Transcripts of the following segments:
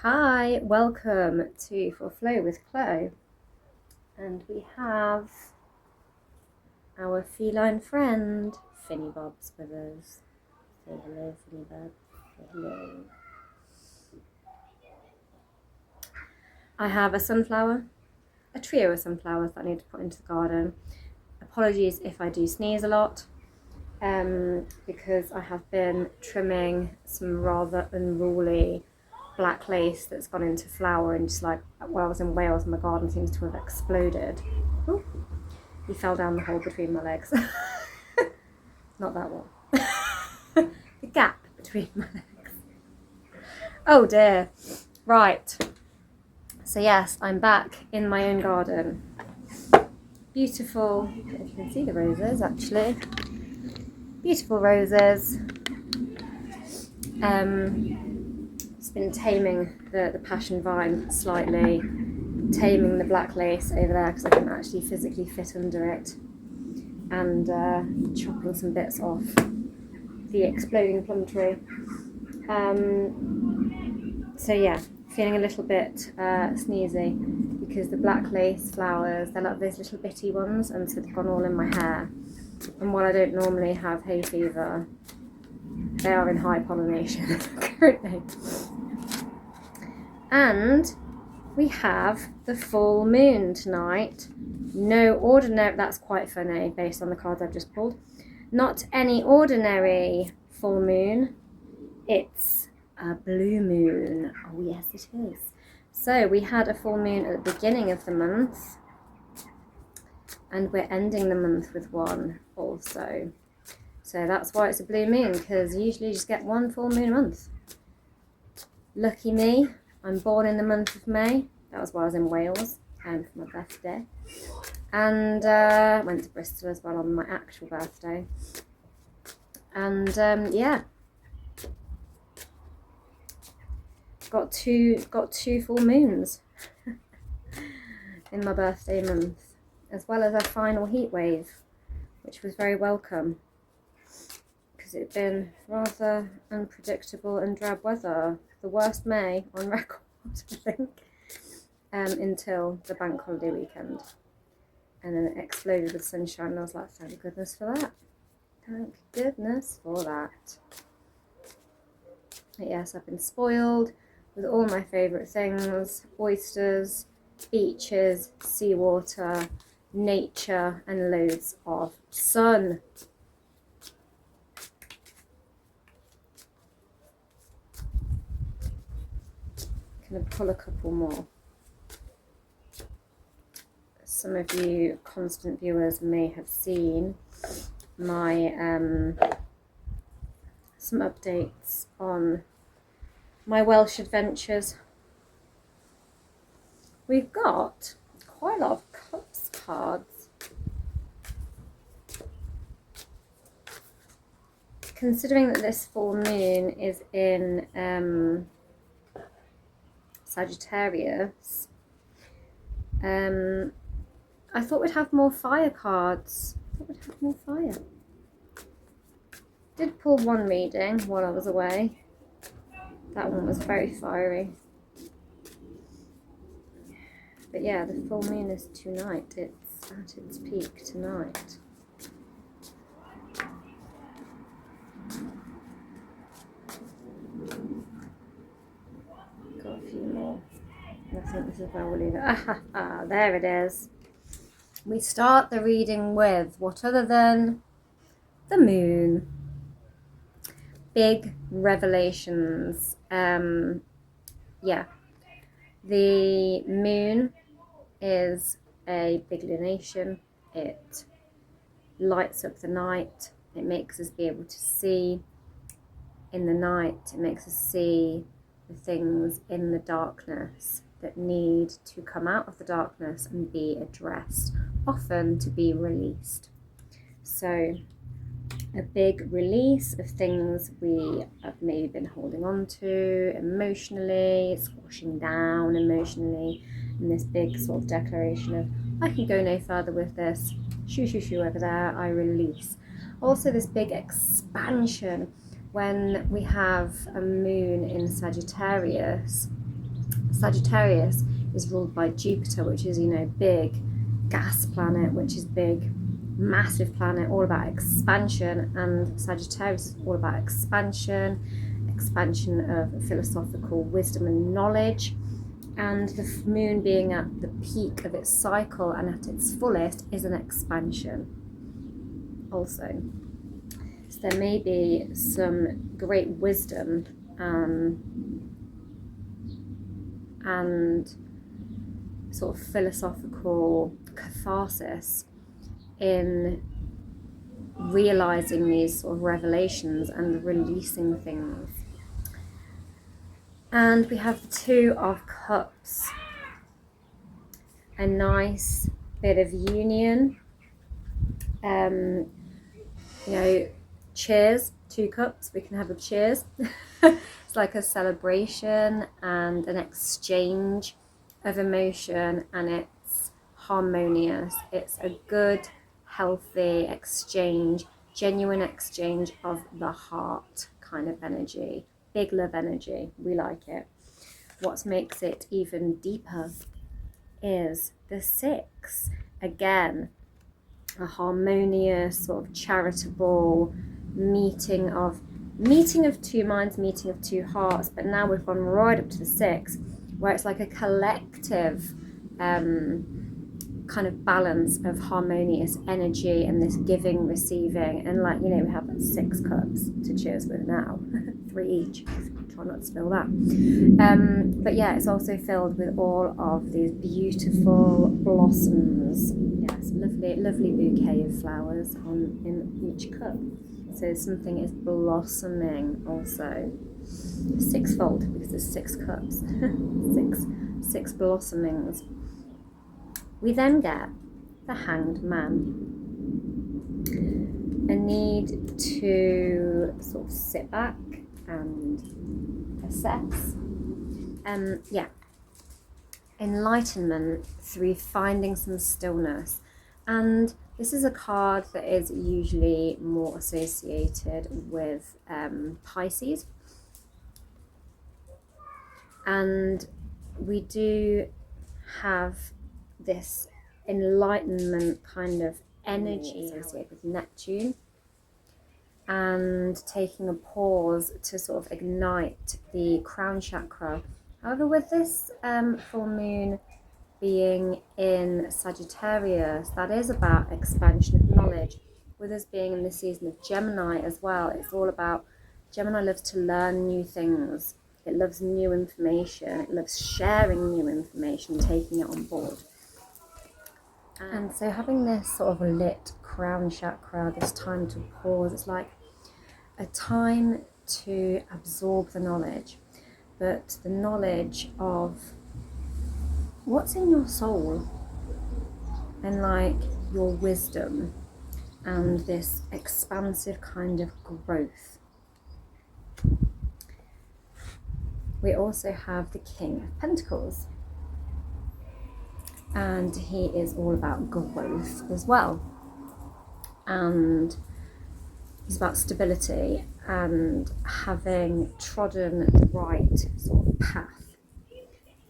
Hi, welcome to For Flow with Chloe, and we have our feline friend Finny Bobs with us. Say hello, Finny Bob. Say hello. I have a sunflower, a trio of sunflowers that I need to put into the garden. Apologies if I do sneeze a lot, because I have been trimming some rather unruly black lace that's gone into flower, and just like when I was in Wales, my garden seems to have exploded. Ooh, he fell down the hole between my legs. Not that one. The gap between my legs. Oh dear. Right. So yes, I'm back in my own garden. Beautiful, if you can see the roses actually. Beautiful roses. Just been taming the passion vine slightly, taming the black lace over there because I couldn't actually physically fit under it, and chopping some bits off the exploding plum tree. So yeah, feeling a little bit sneezy because the black lace flowers, they're like those little bitty ones, and so they've gone all in my hair. And while I don't normally have hay fever, they are in high pollination currently. And we have the full moon tonight. No ordinary, that's quite funny based on the cards I've just pulled. Not any ordinary full moon, it's a blue moon. Oh yes it is. So we had a full moon at the beginning of the month, and we're ending the month with one also. So that's why it's a blue moon, because usually you just get one full moon a month. Lucky me, I'm born in the month of May. That was why I was in Wales for my birthday. And went to Bristol as well on my actual birthday. And yeah, got two full moons in my birthday month, as well as a final heat wave, which was very welcome because it had been rather unpredictable and drab weather. The worst May on record, I think, until the bank holiday weekend. And then it exploded with sunshine, and I was like, thank goodness for that. Thank goodness for that. But yes, I've been spoiled with all my favourite things: oysters, beaches, seawater, nature, and loads of sun. Gonna pull a couple more. Some of you constant viewers may have seen my some updates on my Welsh adventures. We've got quite a lot of cups cards. Considering that this full moon is in Sagittarius, I thought we'd have more fire cards. Did pull one reading while I was away. That one was very fiery. But yeah, the full moon is tonight. It's at its peak tonight. Got a few more. I think this is where we'll leave it. There it is. We start the reading with what other than the moon. Big revelations. Yeah, the moon is a big lunation. It lights up the night. It makes us be able to see in the night. It makes us see the things in the darkness that need to come out of the darkness and be addressed, often to be released. So a big release of things we have maybe been holding on to emotionally, squashing down emotionally, and this big sort of declaration of, I can go no further with this, shoo shoo shoo over there, I release. Also this big expansion when we have a moon in Sagittarius. Sagittarius is ruled by Jupiter, which is, big gas planet, which is big, massive planet, all about expansion. And Sagittarius is all about expansion of philosophical wisdom and knowledge. And the moon being at the peak of its cycle and at its fullest is an expansion also. So there may be some great wisdom and sort of philosophical catharsis in realizing these sort of revelations and releasing things. And we have the Two of Cups, a nice bit of union. Cheers, 2 cups, we can have a cheers. It's like a celebration and an exchange of emotion, and it's harmonious. It's a good, healthy exchange, genuine exchange of the heart kind of energy, big love energy. We like it. What makes it even deeper is the 6. Again, a harmonious, sort of charitable meeting of 2 minds, meeting of 2 hearts. But now we've gone right up to the 6, where it's like a collective kind of balance of harmonious energy and this giving, receiving, and we have 6 cups to cheers with now. 3 each. Try not to spill that. But yeah, it's also filled with all of these beautiful blossoms. Yes, lovely bouquet of flowers in each cup. So something is blossoming also. 6-fold, because there's 6 cups. six blossomings. We then get the Hanged Man. A need to sort of sit back and assess. Enlightenment through finding some stillness. And this is a card that is usually more associated with Pisces. And we do have this enlightenment kind of energy associated with Neptune, and taking a pause to sort of ignite the crown chakra. However, with this full moon being in Sagittarius, that is about expansion of knowledge. With us being in the season of Gemini as well, it's all about, Gemini loves to learn new things. It loves new information. It loves sharing new information, taking it on board. And so having this sort of lit crown chakra, this time to pause, it's like a time to absorb the knowledge, but the knowledge of what's in your soul and like your wisdom and this expansive kind of growth. We also have the King of Pentacles, and he is all about growth as well, and it's about stability and having trodden the right sort of path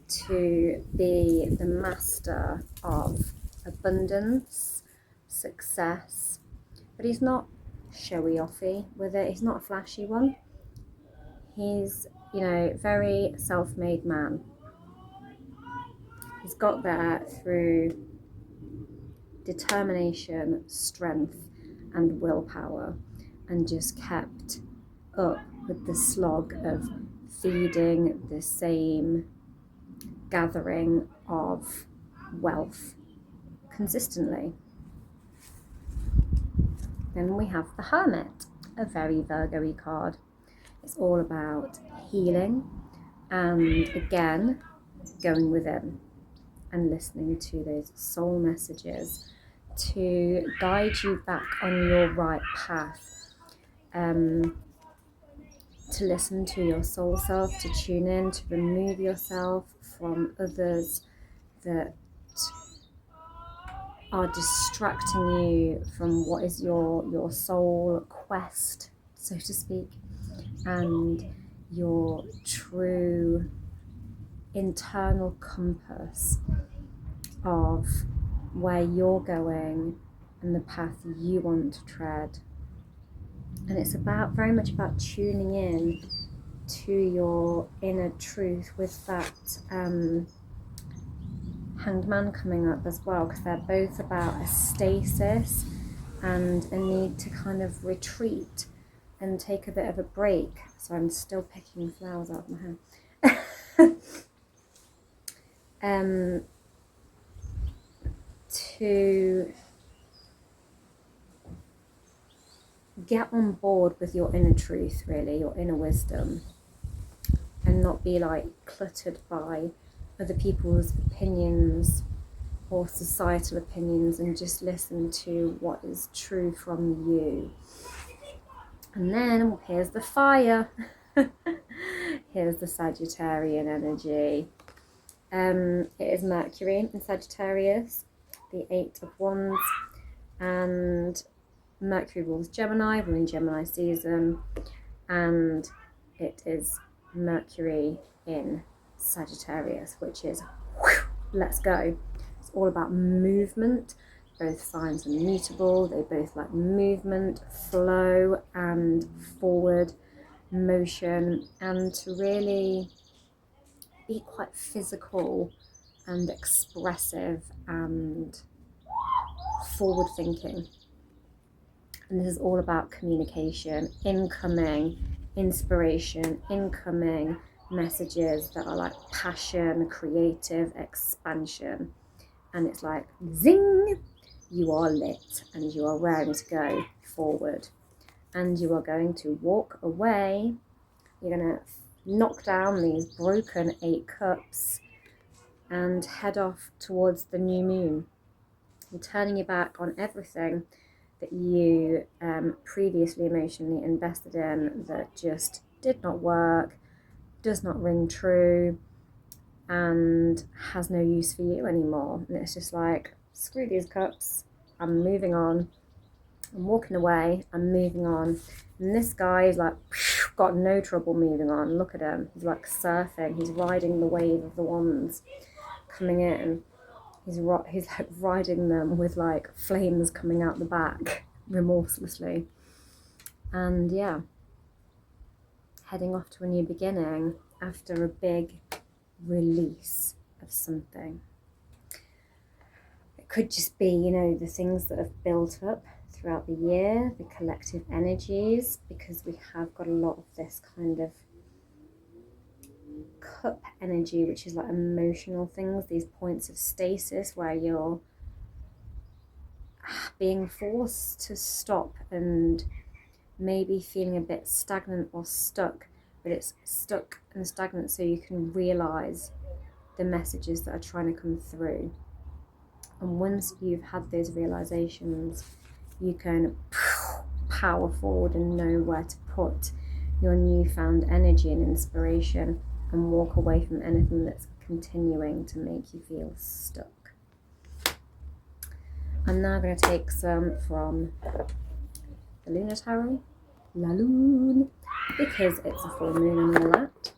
to be the master of abundance, success. But he's not showy-offy with it. He's not a flashy one. He's, very self-made man. He's got there through determination, strength, and willpower, and just kept up with the slog of feeding the same gathering of wealth consistently. Then we have the Hermit, a very Virgo-y card. It's all about healing and, again, going within and listening to those soul messages to guide you back on your right path, to listen to your soul self, to tune in, to remove yourself from others that are distracting you from what is your soul quest, so to speak, and your true internal compass of where you're going and the path you want to tread. And it's very much about tuning in to your inner truth, with that Hanged Man coming up as well, because they're both about a stasis and a need to kind of retreat and take a bit of a break. So I'm still picking flowers out of my hair. To get on board with your inner truth, really, your inner wisdom, and not be like cluttered by other people's opinions or societal opinions, and just listen to what is true from you. And then here's the fire. Here's the Sagittarian energy. It is Mercury in Sagittarius, the 8 of Wands, and Mercury rules Gemini. We're in Gemini season, and it is Mercury in Sagittarius, which is let's go. It's all about movement. Both signs are mutable. They both like movement, flow, and forward motion, and to really be quite physical and expressive and forward thinking. And this is all about communication, incoming inspiration, incoming messages that are like passion, creative expansion. And it's like zing, you are lit and you are raring to go forward, and you are going to walk away. You're going to knock down these broken 8 cups and head off towards the new moon. You're turning your back on everything that you previously emotionally invested in that just did not work, does not ring true, and has no use for you anymore. And it's just like, screw these cups, I'm moving on, I'm walking away, I'm moving on. And this guy is like, got no trouble moving on. Look at him, he's like surfing, he's riding the wave of the wands coming in. He's like riding them with like flames coming out the back remorselessly. And yeah, heading off to a new beginning after a big release of something. It could just be, you know, the things that have built up throughout the year, the collective energies, because we have got a lot of this kind of cup energy, which is like emotional things, these points of stasis where you're being forced to stop and maybe feeling a bit stagnant or stuck, but it's stuck and stagnant so you can realize the messages that are trying to come through. And once you've had those realizations, you can power forward and know where to put your newfound energy and inspiration, and walk away from anything that's continuing to make you feel stuck. I'm now going to take some from the Lunar Tarot, La Lune, because it's a full moon and all that.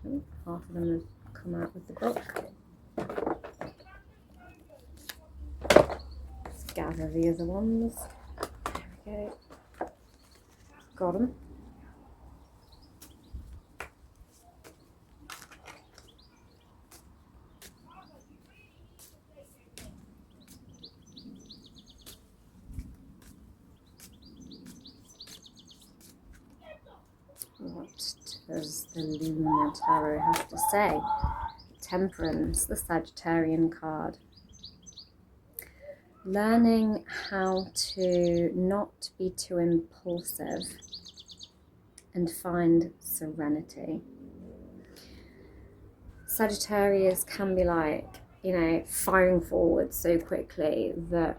Oh, half of them have come out with the book. Let's gather the other ones. There we go. Got them. What does the Lunar Tarot have to say? Temperance, the Sagittarian card. Learning how to not be too impulsive and find serenity. Sagittarius can be like, you know, firing forward so quickly that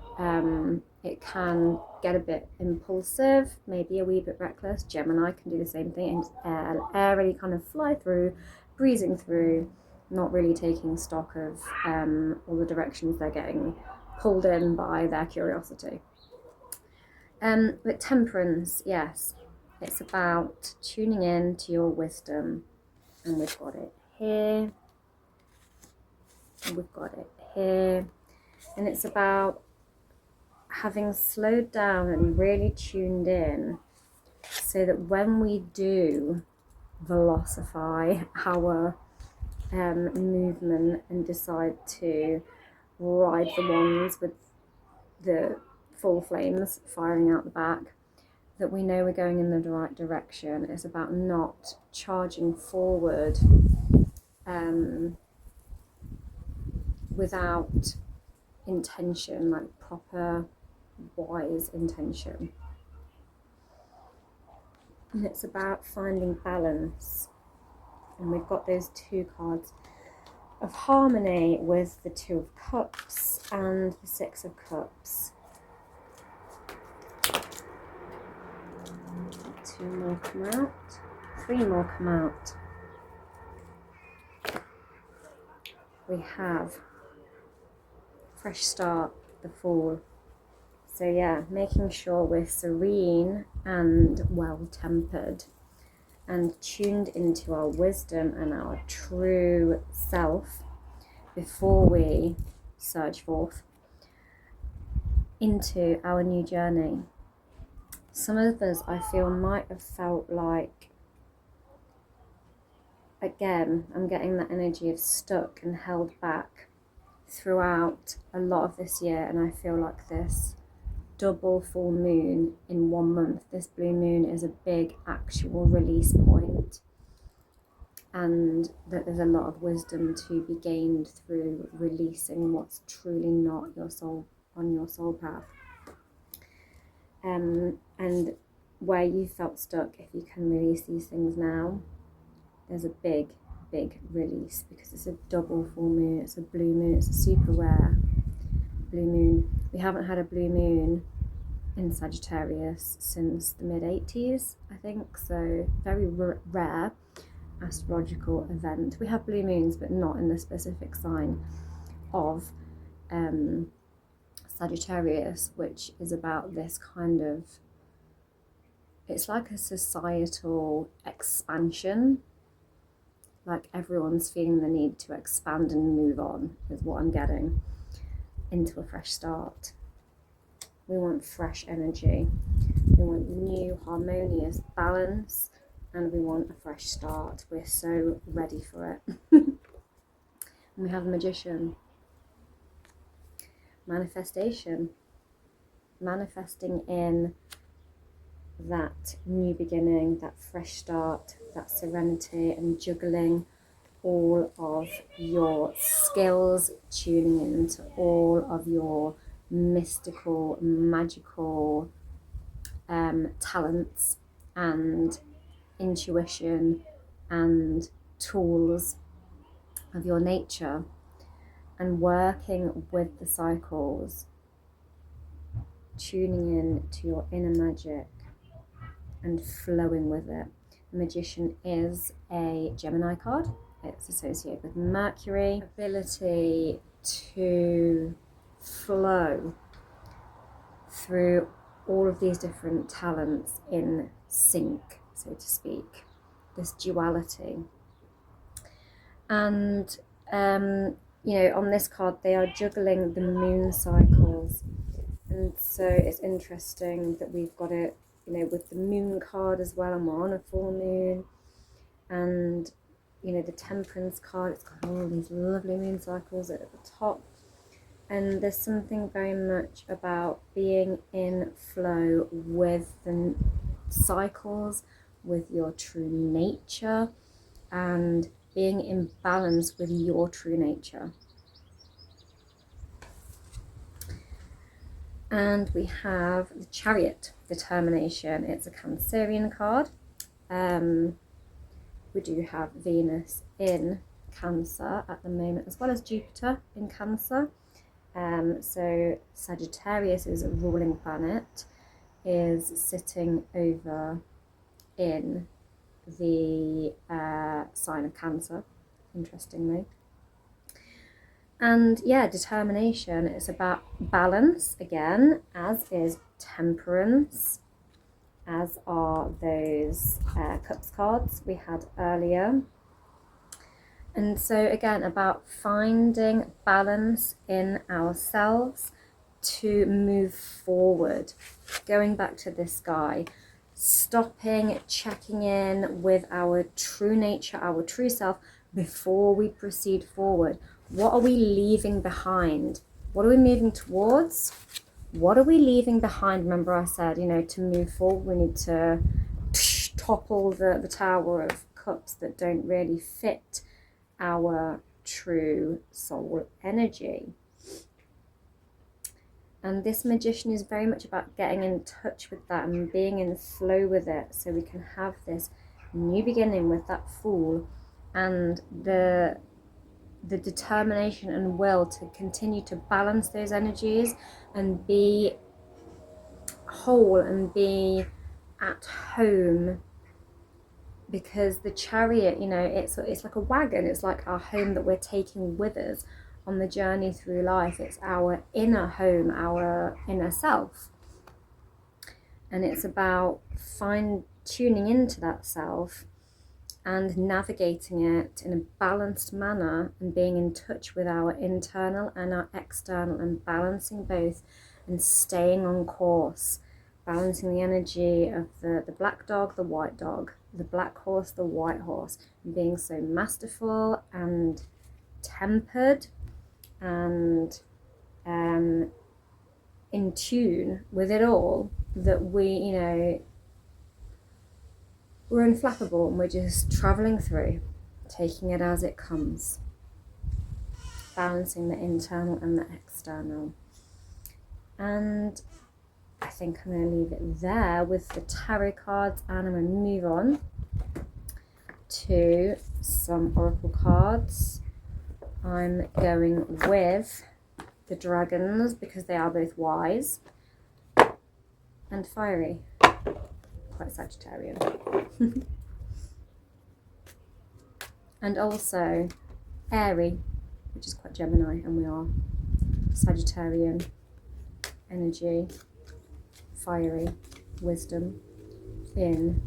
it can get a bit impulsive, maybe a wee bit reckless. Gemini can do the same thing, and airily kind of fly through, breezing through, not really taking stock of all the directions they're getting pulled in by their curiosity. But temperance, yes, it's about tuning in to your wisdom and we've got it here, and we've got it here. And it's about having slowed down and really tuned in so that when we do velocify our movement and decide to ride the wands with the full flames firing out the back, that we know we're going in the right direction. It's about not charging forward without intention, like proper wise intention. And it's about finding balance. And we've got those two cards of harmony with the Two of Cups and the Six of Cups. Two more come out, three more come out. We have fresh start, the Fool. So yeah, making sure we're serene and well-tempered and tuned into our wisdom and our true self before we surge forth into our new journey. Some of us, I feel, might have felt like, again, I'm getting that energy of stuck and held back throughout a lot of this year, and I feel like this double full moon in 1 month, this blue moon, is a big actual release point, and that there's a lot of wisdom to be gained through releasing what's truly not your soul on your soul path. And where you felt stuck, if you can release these things now, there's a big release, because it's a double full moon, it's a blue moon, it's a super rare blue moon. We haven't had a blue moon in Sagittarius since the mid-80s, I think, so very rare astrological event. We have blue moons, but not in the specific sign of Sagittarius, which is about this kind of, it's like a societal expansion, like everyone's feeling the need to expand and move on, is what I'm getting, into a fresh start. We want fresh energy, we want new harmonious balance, and we want a fresh start. We're so ready for it. And we have the Magician. Manifestation. Manifesting in that new beginning, that fresh start, that serenity, and juggling all of your skills, tuning into all of your mystical, magical talents and intuition and tools of your nature, and working with the cycles, tuning in to your inner magic and flowing with it. The Magician is a Gemini card. It's associated with Mercury, ability to flow through all of these different talents in sync, so to speak, this duality. And you know, on this card they are juggling the moon cycles, and so it's interesting that we've got it, you know, with the moon card as well, and we're on a full moon, and you know, the Temperance card, it's got all these lovely moon cycles at the top. And there's something very much about being in flow with the cycles, with your true nature, and being in balance with your true nature. And we have the Chariot, Determination. It's a Cancerian card. We do have Venus in Cancer at the moment, as well as Jupiter in Cancer. So Sagittarius's ruling planet is sitting over in the sign of Cancer, interestingly. And yeah, determination, it's about balance again, as is Temperance, as are those Cups cards we had earlier. And so again, about finding balance in ourselves to move forward. Going back to this guy, stopping, checking in with our true nature, our true self before we proceed forward. What are we leaving behind? What are we moving towards? What are we leaving behind? Remember I said, you know, to move forward, we need to topple the Tower of Cups that don't really fit our true soul energy. And this magician is very much about getting in touch with that and being in flow with it, so we can have this new beginning with that Fool and the determination and will to continue to balance those energies and be whole and be at home. Because the Chariot, you know, it's like a wagon. It's like our home that we're taking with us on the journey through life. It's our inner home, our inner self. And it's about tuning into that self and navigating it in a balanced manner and being in touch with our internal and our external and balancing both and staying on course. Balancing the energy of the black dog, the white dog, the black horse, the white horse, and being so masterful and tempered and in tune with it all, that we, you know, we're unflappable and we're just traveling through, taking it as it comes, balancing the internal and the external. And I think I'm going to leave it there with the tarot cards, and I'm going to move on to some oracle cards. I'm going with the dragons because they are both wise and fiery, quite Sagittarian. And also airy, which is quite Gemini, and we are Sagittarian energy, fiery wisdom in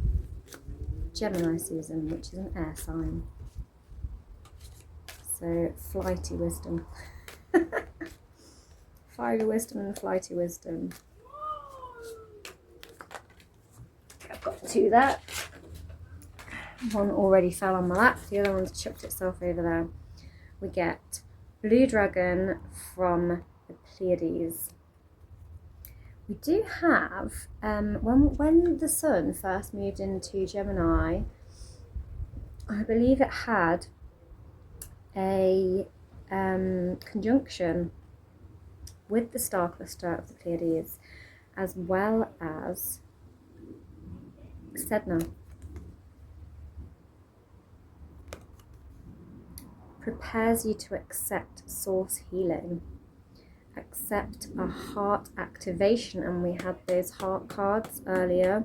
Gemini season, which is an air sign. So flighty wisdom. Fiery wisdom and flighty wisdom. I've got two there. One already fell on my lap, the other one's chucked itself over there. We get blue dragon from the Pleiades. We do have, when the sun first moved into Gemini, I believe it had a conjunction with the star cluster of the Pleiades, as well as Sedna. Prepares you to accept source healing. Accept a heart activation, and we had those heart cards earlier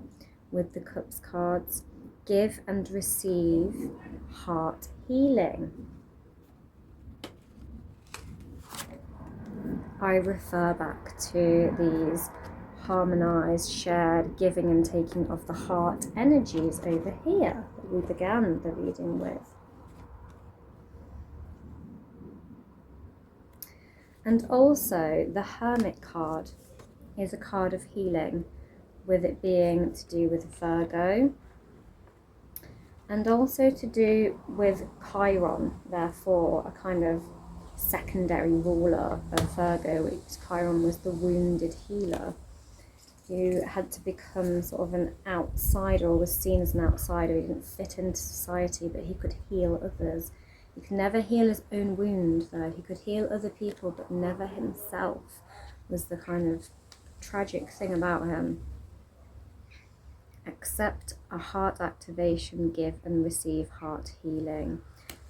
with the cups cards. Give and receive heart healing. I refer back to these harmonized, shared giving and taking of the heart energies over here that we began the reading with. And also the Hermit card is a card of healing, with it being to do with Virgo and also to do with Chiron, therefore a kind of secondary ruler of Virgo, which Chiron was the wounded healer who had to become sort of an outsider, or was seen as an outsider. He didn't fit into society, but he could heal others. He could never heal his own wound, though. He could heal other people, but never himself, was the kind of tragic thing about him. Accept a heart activation, give and receive heart healing.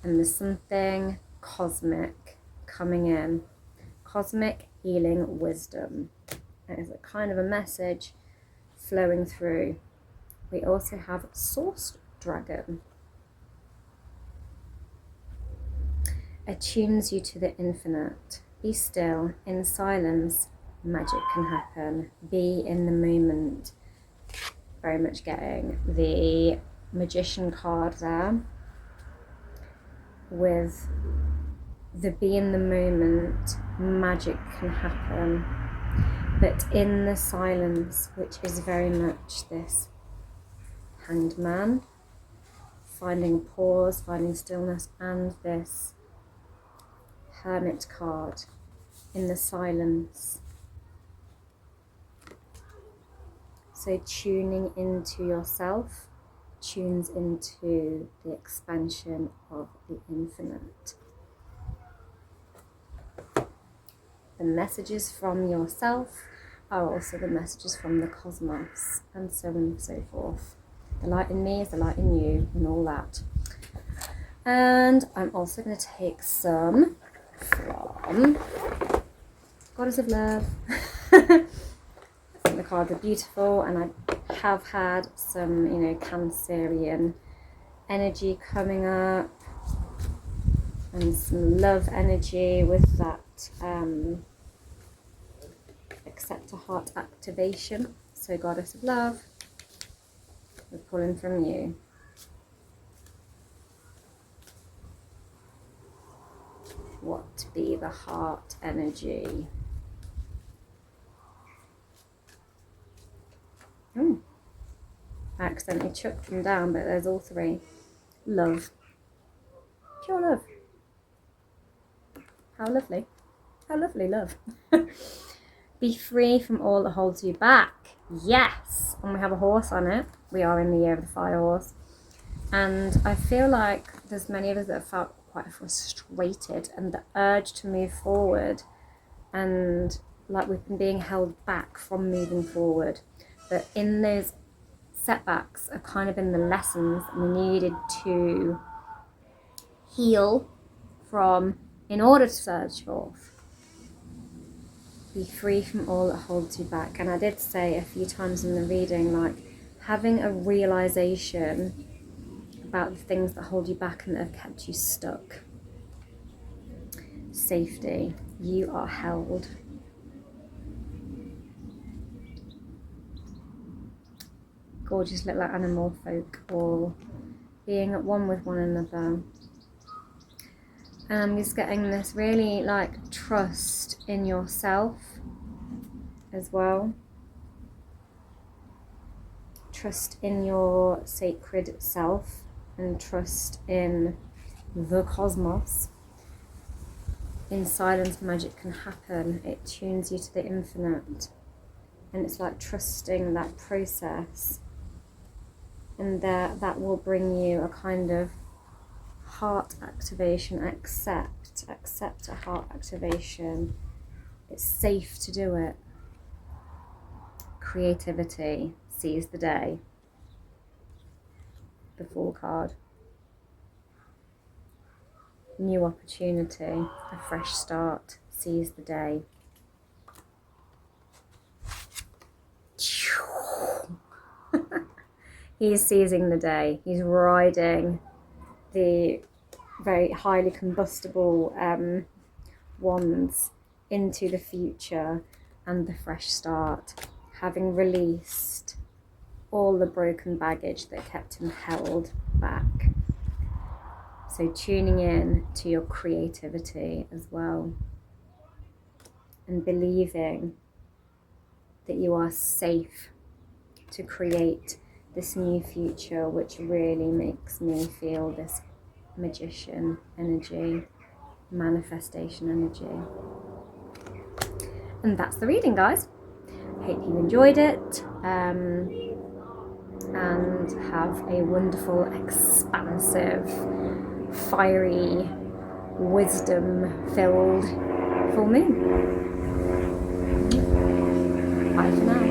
And there's something cosmic coming in. Cosmic healing wisdom. There's a kind of a message flowing through. We also have Source Dragon. Attunes you to the infinite. Be still, in silence, magic can happen. Be in the moment. Very much getting the Magician card there, with the be in the moment, magic can happen. But in the silence, which is very much this Hanged Man, finding pause, finding stillness, and this Hermit card in the silence. So tuning into yourself tunes into the expansion of the infinite. The messages from yourself are also the messages from the cosmos, and so on and so forth. The light in me is the light in you, and all that. And I'm also going to take some from Goddess of Love. The cards are beautiful, and I have had some, Cancerian energy coming up, and some love energy with that accept a heart activation. So Goddess of Love, we're pulling from you. What be the heart energy? I accidentally chucked them down, but there's all three. Love. Pure love. How lovely. How lovely, love. Be free from all that holds you back. Yes. And we have a horse on it. We are in the year of the fire horse. And I feel like there's many of us that have felt quite frustrated, and the urge to move forward, and like we've been being held back from moving forward. But in those setbacks have kind of been the lessons we needed to heal from in order to surge forth. Be free from all that holds you back. And I did say a few times in the reading, like having a realization about the things that hold you back and that have kept you stuck. Safety. You are held. Gorgeous little animal folk, all being at one with one another. And I'm just getting this really like trust in yourself as well. Trust in your sacred self, and trust in the cosmos. In silence, magic can happen. It tunes you to the infinite. And it's like trusting that process. And that will bring you a kind of heart activation. Accept a heart activation. It's safe to do it. Creativity seize the day. The Fool card. New opportunity, a fresh start, seize the day. He's seizing the day. He's riding the very highly combustible wands into the future and the fresh start, having released all the broken baggage that kept him held back. So tuning in to your creativity as well, and believing that you are safe to create this new future, which really makes me feel this magician energy, manifestation energy. And that's the reading, guys. I hope you enjoyed it, and have a wonderful, expansive, fiery, wisdom-filled full moon. Bye for now.